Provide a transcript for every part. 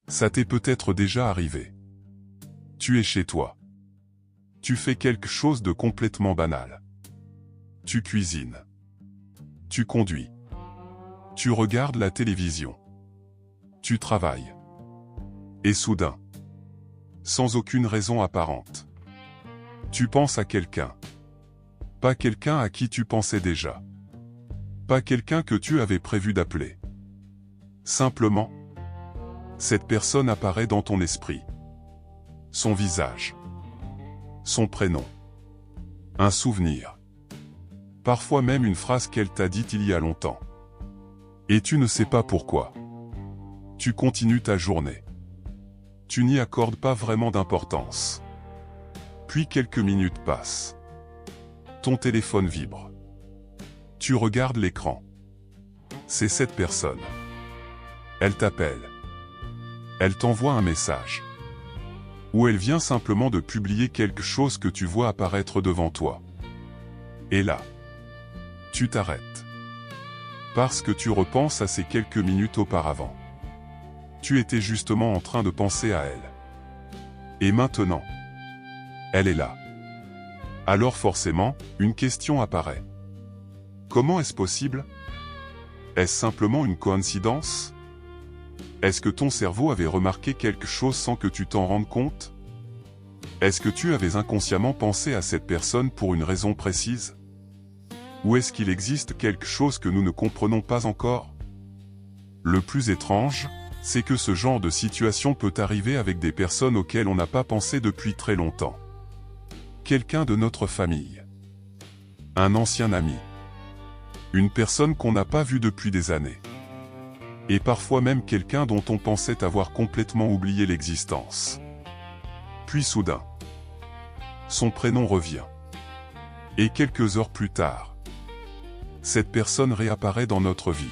Ça t'est peut-être déjà arrivé. Tu es chez toi. Tu fais quelque chose de complètement banal. Tu cuisines. Tu conduis. Tu regardes la télévision. Tu travailles. Et soudain, sans aucune raison apparente, tu penses à quelqu'un. Pas quelqu'un à qui tu pensais déjà. Pas quelqu'un que tu avais prévu d'appeler. Simplement, cette personne apparaît dans ton esprit. Son visage. Son prénom. Un souvenir. Parfois même une phrase qu'elle t'a dite il y a longtemps. Et tu ne sais pas pourquoi. Tu continues ta journée. Tu n'y accordes pas vraiment d'importance. Puis quelques minutes passent. Ton téléphone vibre. Tu regardes l'écran. C'est cette personne. Elle t'appelle. Elle t'envoie un message. Ou elle vient simplement de publier quelque chose que tu vois apparaître devant toi. Et là, tu t'arrêtes. Parce que tu repenses à ces quelques minutes auparavant. Tu étais justement en train de penser à elle. Et maintenant, elle est là. Alors forcément, une question apparaît. Comment est-ce possible? Est-ce simplement une coïncidence? Est-ce que ton cerveau avait remarqué quelque chose sans que tu t'en rendes compte? Est-ce que tu avais inconsciemment pensé à cette personne pour une raison précise? Ou est-ce qu'il existe quelque chose que nous ne comprenons pas encore? Le plus étrange, c'est que ce genre de situation peut arriver avec des personnes auxquelles on n'a pas pensé depuis très longtemps. Quelqu'un de notre famille. Un ancien ami. Une personne qu'on n'a pas vue depuis des années. Et parfois même quelqu'un dont on pensait avoir complètement oublié l'existence. Puis soudain, son prénom revient. Et quelques heures plus tard, cette personne réapparaît dans notre vie.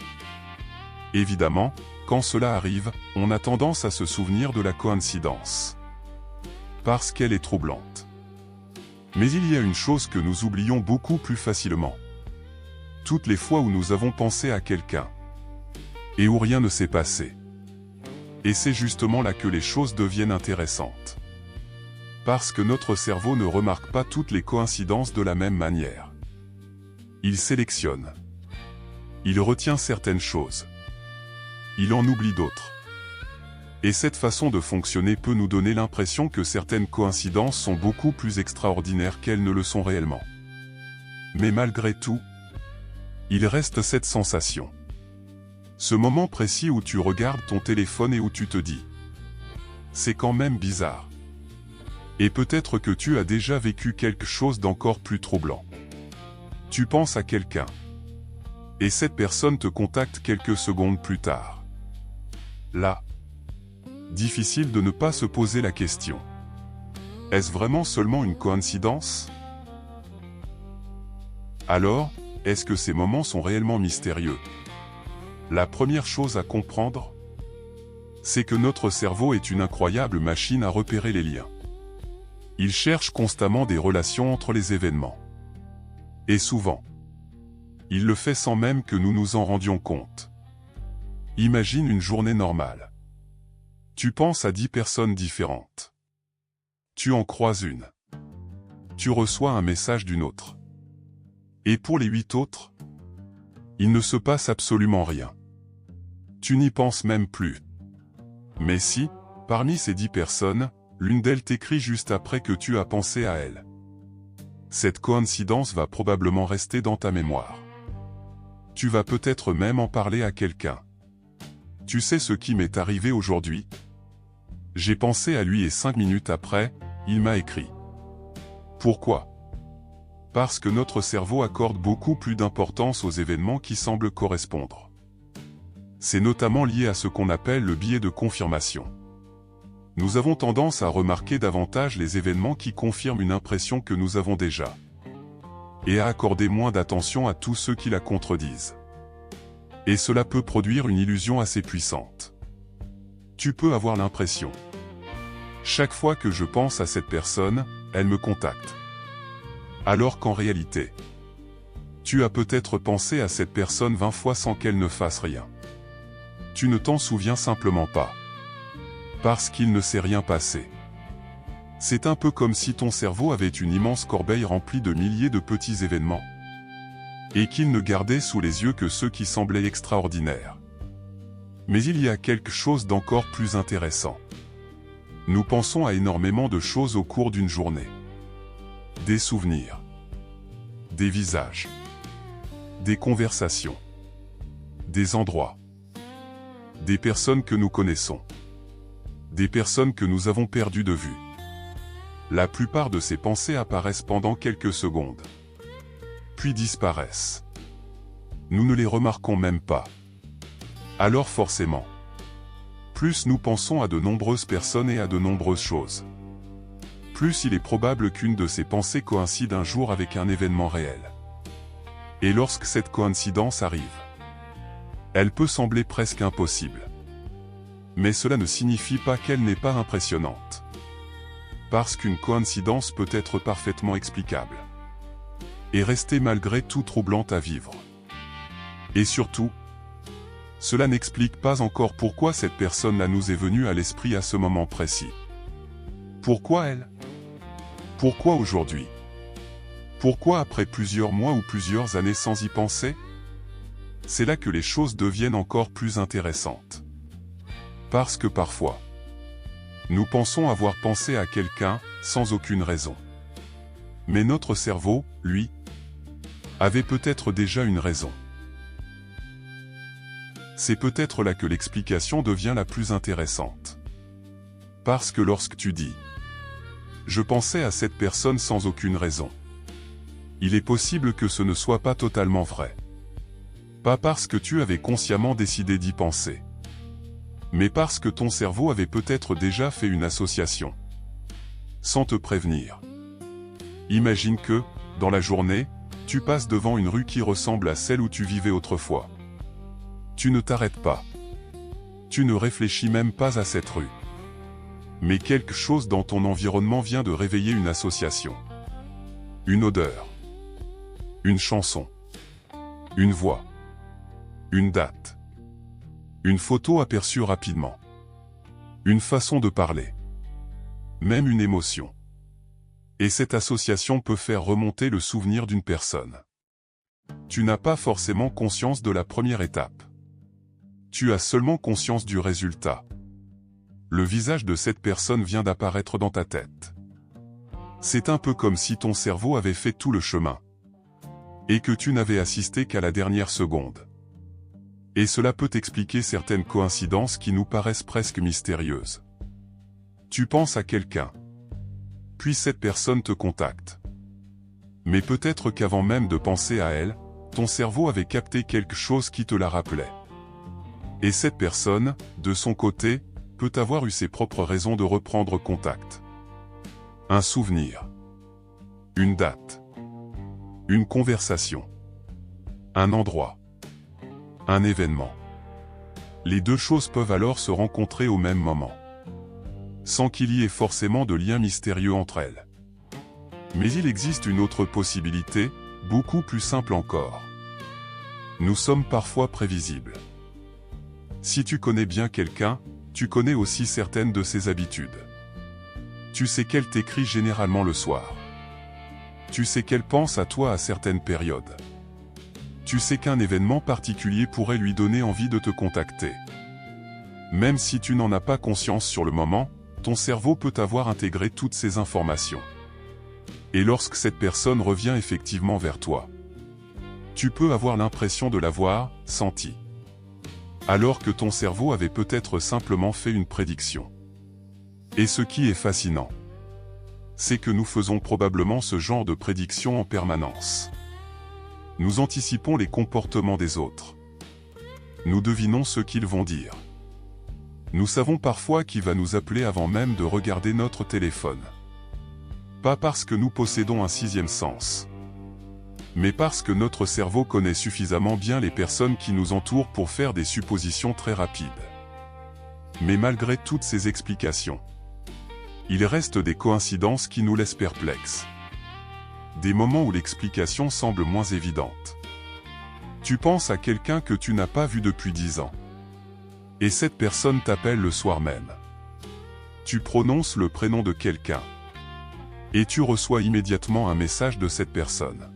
Évidemment, quand cela arrive, on a tendance à se souvenir de la coïncidence. Parce qu'elle est troublante. Mais il y a une chose que nous oublions beaucoup plus facilement. Toutes les fois où nous avons pensé à quelqu'un, et où rien ne s'est passé. Et c'est justement là que les choses deviennent intéressantes. Parce que notre cerveau ne remarque pas toutes les coïncidences de la même manière. Il sélectionne. Il retient certaines choses. Il en oublie d'autres. Et cette façon de fonctionner peut nous donner l'impression que certaines coïncidences sont beaucoup plus extraordinaires qu'elles ne le sont réellement. Mais malgré tout, il reste cette sensation. Ce moment précis où tu regardes ton téléphone et où tu te dis « C'est quand même bizarre ». Et peut-être que tu as déjà vécu quelque chose d'encore plus troublant. Tu penses à quelqu'un. Et cette personne te contacte quelques secondes plus tard. Là, difficile de ne pas se poser la question. Est-ce vraiment seulement une coïncidence? Alors, est-ce que ces moments sont réellement mystérieux? La première chose à comprendre, c'est que notre cerveau est une incroyable machine à repérer les liens. Il cherche constamment des relations entre les événements. Et souvent, il le fait sans même que nous nous en rendions compte. Imagine une journée normale. Tu penses à 10 personnes différentes. Tu en croises une. Tu reçois un message d'une autre. Et pour les 8 autres, il ne se passe absolument rien. Tu n'y penses même plus. Mais si, parmi ces 10 personnes, l'une d'elles t'écrit juste après que tu as pensé à elle. Cette coïncidence va probablement rester dans ta mémoire. Tu vas peut-être même en parler à quelqu'un. Tu sais ce qui m'est arrivé aujourd'hui? J'ai pensé à lui et 5 minutes après, il m'a écrit. Pourquoi? Parce que notre cerveau accorde beaucoup plus d'importance aux événements qui semblent correspondre. C'est notamment lié à ce qu'on appelle le biais de confirmation. Nous avons tendance à remarquer davantage les événements qui confirment une impression que nous avons déjà. Et à accorder moins d'attention à tous ceux qui la contredisent. Et cela peut produire une illusion assez puissante. Tu peux avoir l'impression. Chaque fois que je pense à cette personne, elle me contacte. Alors qu'en réalité, tu as peut-être pensé à cette personne 20 fois sans qu'elle ne fasse rien. Tu ne t'en souviens simplement pas. Parce qu'il ne s'est rien passé. C'est un peu comme si ton cerveau avait une immense corbeille remplie de milliers de petits événements, et qu'il ne gardait sous les yeux que ceux qui semblaient extraordinaires. Mais il y a quelque chose d'encore plus intéressant. Nous pensons à énormément de choses au cours d'une journée. Des souvenirs, des visages, des conversations, des endroits, des personnes que nous connaissons, des personnes que nous avons perdues de vue. La plupart de ces pensées apparaissent pendant quelques secondes, puis disparaissent. Nous ne les remarquons même pas. Alors forcément, plus nous pensons à de nombreuses personnes et à de nombreuses choses, plus il est probable qu'une de ces pensées coïncide un jour avec un événement réel. Et lorsque cette coïncidence arrive, elle peut sembler presque impossible. Mais cela ne signifie pas qu'elle n'est pas impressionnante. Parce qu'une coïncidence peut être parfaitement explicable et rester malgré tout troublante à vivre. Et surtout, cela n'explique pas encore pourquoi cette personne-là nous est venue à l'esprit à ce moment précis. Pourquoi elle? Pourquoi aujourd'hui? Pourquoi après plusieurs mois ou plusieurs années sans y penser? C'est là que les choses deviennent encore plus intéressantes. Parce que parfois, nous pensons avoir pensé à quelqu'un sans aucune raison. Mais notre cerveau, lui, avait peut-être déjà une raison. C'est peut-être là que l'explication devient la plus intéressante. Parce que lorsque tu dis « Je pensais à cette personne sans aucune raison », il est possible que ce ne soit pas totalement vrai. Pas parce que tu avais consciemment décidé d'y penser, mais parce que ton cerveau avait peut-être déjà fait une association, sans te prévenir. Imagine que, dans la journée, tu passes devant une rue qui ressemble à celle où tu vivais autrefois. Tu ne t'arrêtes pas. Tu ne réfléchis même pas à cette rue. Mais quelque chose dans ton environnement vient de réveiller une association. Une odeur. Une chanson. Une voix. Une date. Une photo aperçue rapidement. Une façon de parler. Même une émotion. Et cette association peut faire remonter le souvenir d'une personne. Tu n'as pas forcément conscience de la première étape. Tu as seulement conscience du résultat. Le visage de cette personne vient d'apparaître dans ta tête. C'est un peu comme si ton cerveau avait fait tout le chemin, et que tu n'avais assisté qu'à la dernière seconde. Et cela peut expliquer certaines coïncidences qui nous paraissent presque mystérieuses. Tu penses à quelqu'un, puis cette personne te contacte. Mais peut-être qu'avant même de penser à elle, ton cerveau avait capté quelque chose qui te la rappelait. Et cette personne, de son côté, peut avoir eu ses propres raisons de reprendre contact. Un souvenir. Une date. Une conversation. Un endroit. Un événement. Les deux choses peuvent alors se rencontrer au même moment, sans qu'il y ait forcément de lien mystérieux entre elles. Mais il existe une autre possibilité, beaucoup plus simple encore. Nous sommes parfois prévisibles. Si tu connais bien quelqu'un, tu connais aussi certaines de ses habitudes. Tu sais qu'elle t'écrit généralement le soir. Tu sais qu'elle pense à toi à certaines périodes. Tu sais qu'un événement particulier pourrait lui donner envie de te contacter. Même si tu n'en as pas conscience sur le moment, ton cerveau peut avoir intégré toutes ces informations. Et lorsque cette personne revient effectivement vers toi, tu peux avoir l'impression de l'avoir senti, alors que ton cerveau avait peut-être simplement fait une prédiction. Et ce qui est fascinant, c'est que nous faisons probablement ce genre de prédiction en permanence. Nous anticipons les comportements des autres. Nous devinons ce qu'ils vont dire. Nous savons parfois qui va nous appeler avant même de regarder notre téléphone. Pas parce que nous possédons un sixième sens, mais parce que notre cerveau connaît suffisamment bien les personnes qui nous entourent pour faire des suppositions très rapides. Mais malgré toutes ces explications, il reste des coïncidences qui nous laissent perplexes. Des moments où l'explication semble moins évidente. Tu penses à quelqu'un que tu n'as pas vu depuis 10 ans. Et cette personne t'appelle le soir même. Tu prononces le prénom de quelqu'un. Et tu reçois immédiatement un message de cette personne.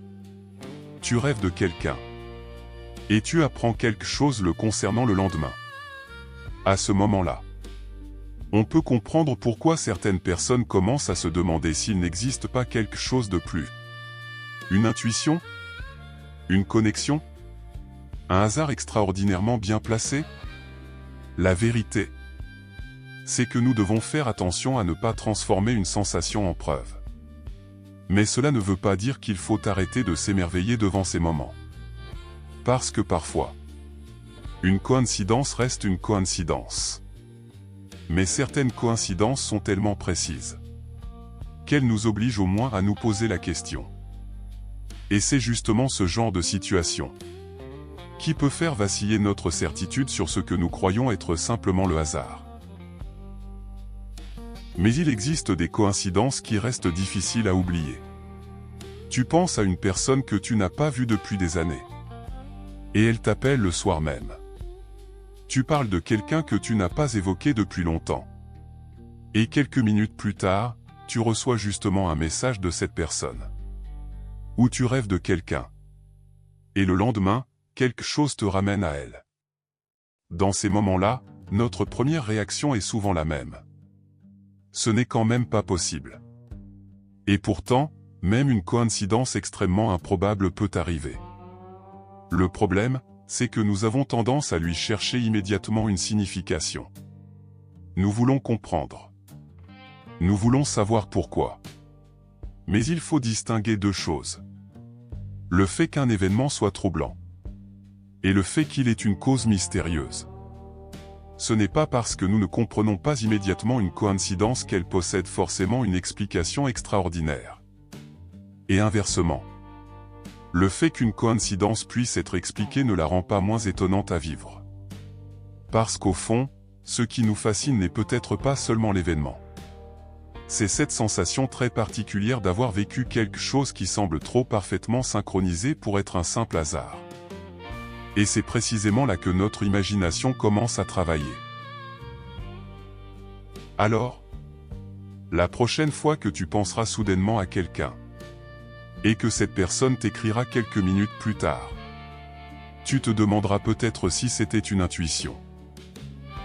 Tu rêves de quelqu'un. Et tu apprends quelque chose le concernant le lendemain. À ce moment-là, on peut comprendre pourquoi certaines personnes commencent à se demander s'il n'existe pas quelque chose de plus. Une intuition? Une connexion? Un hasard extraordinairement bien placé? La vérité, c'est que nous devons faire attention à ne pas transformer une sensation en preuve. Mais cela ne veut pas dire qu'il faut arrêter de s'émerveiller devant ces moments. Parce que parfois, une coïncidence reste une coïncidence. Mais certaines coïncidences sont tellement précises qu'elles nous obligent au moins à nous poser la question. Et c'est justement ce genre de situation qui peut faire vaciller notre certitude sur ce que nous croyons être simplement le hasard. Mais il existe des coïncidences qui restent difficiles à oublier. Tu penses à une personne que tu n'as pas vue depuis des années. Et elle t'appelle le soir même. Tu parles de quelqu'un que tu n'as pas évoqué depuis longtemps. Et quelques minutes plus tard, tu reçois justement un message de cette personne. Ou tu rêves de quelqu'un. Et le lendemain, quelque chose te ramène à elle. Dans ces moments-là, notre première réaction est souvent la même. Ce n'est quand même pas possible. Et pourtant, même une coïncidence extrêmement improbable peut arriver. Le problème, c'est que nous avons tendance à lui chercher immédiatement une signification. Nous voulons comprendre. Nous voulons savoir pourquoi. Mais il faut distinguer deux choses. Le fait qu'un événement soit troublant. Et le fait qu'il ait une cause mystérieuse. Ce n'est pas parce que nous ne comprenons pas immédiatement une coïncidence qu'elle possède forcément une explication extraordinaire. Et inversement. Le fait qu'une coïncidence puisse être expliquée ne la rend pas moins étonnante à vivre. Parce qu'au fond, ce qui nous fascine n'est peut-être pas seulement l'événement. C'est cette sensation très particulière d'avoir vécu quelque chose qui semble trop parfaitement synchronisé pour être un simple hasard. Et c'est précisément là que notre imagination commence à travailler. Alors, la prochaine fois que tu penseras soudainement à quelqu'un, et que cette personne t'écrira quelques minutes plus tard, tu te demanderas peut-être si c'était une intuition,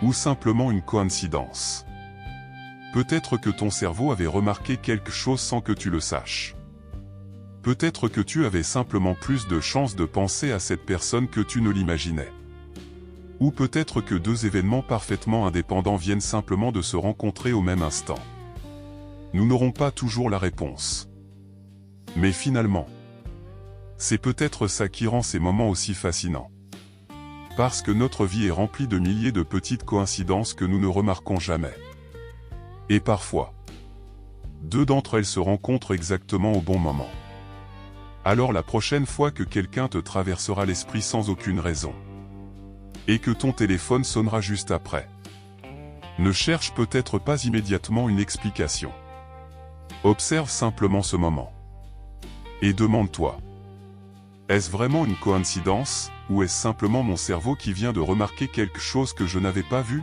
ou simplement une coïncidence. Peut-être que ton cerveau avait remarqué quelque chose sans que tu le saches. Peut-être que tu avais simplement plus de chances de penser à cette personne que tu ne l'imaginais. Ou peut-être que deux événements parfaitement indépendants viennent simplement de se rencontrer au même instant. Nous n'aurons pas toujours la réponse. Mais finalement, c'est peut-être ça qui rend ces moments aussi fascinants. Parce que notre vie est remplie de milliers de petites coïncidences que nous ne remarquons jamais. Et parfois, deux d'entre elles se rencontrent exactement au bon moment. Alors la prochaine fois que quelqu'un te traversera l'esprit sans aucune raison, et que ton téléphone sonnera juste après, ne cherche peut-être pas immédiatement une explication. Observe simplement ce moment. Et demande-toi, est-ce vraiment une coïncidence, ou est-ce simplement mon cerveau qui vient de remarquer quelque chose que je n'avais pas vu ?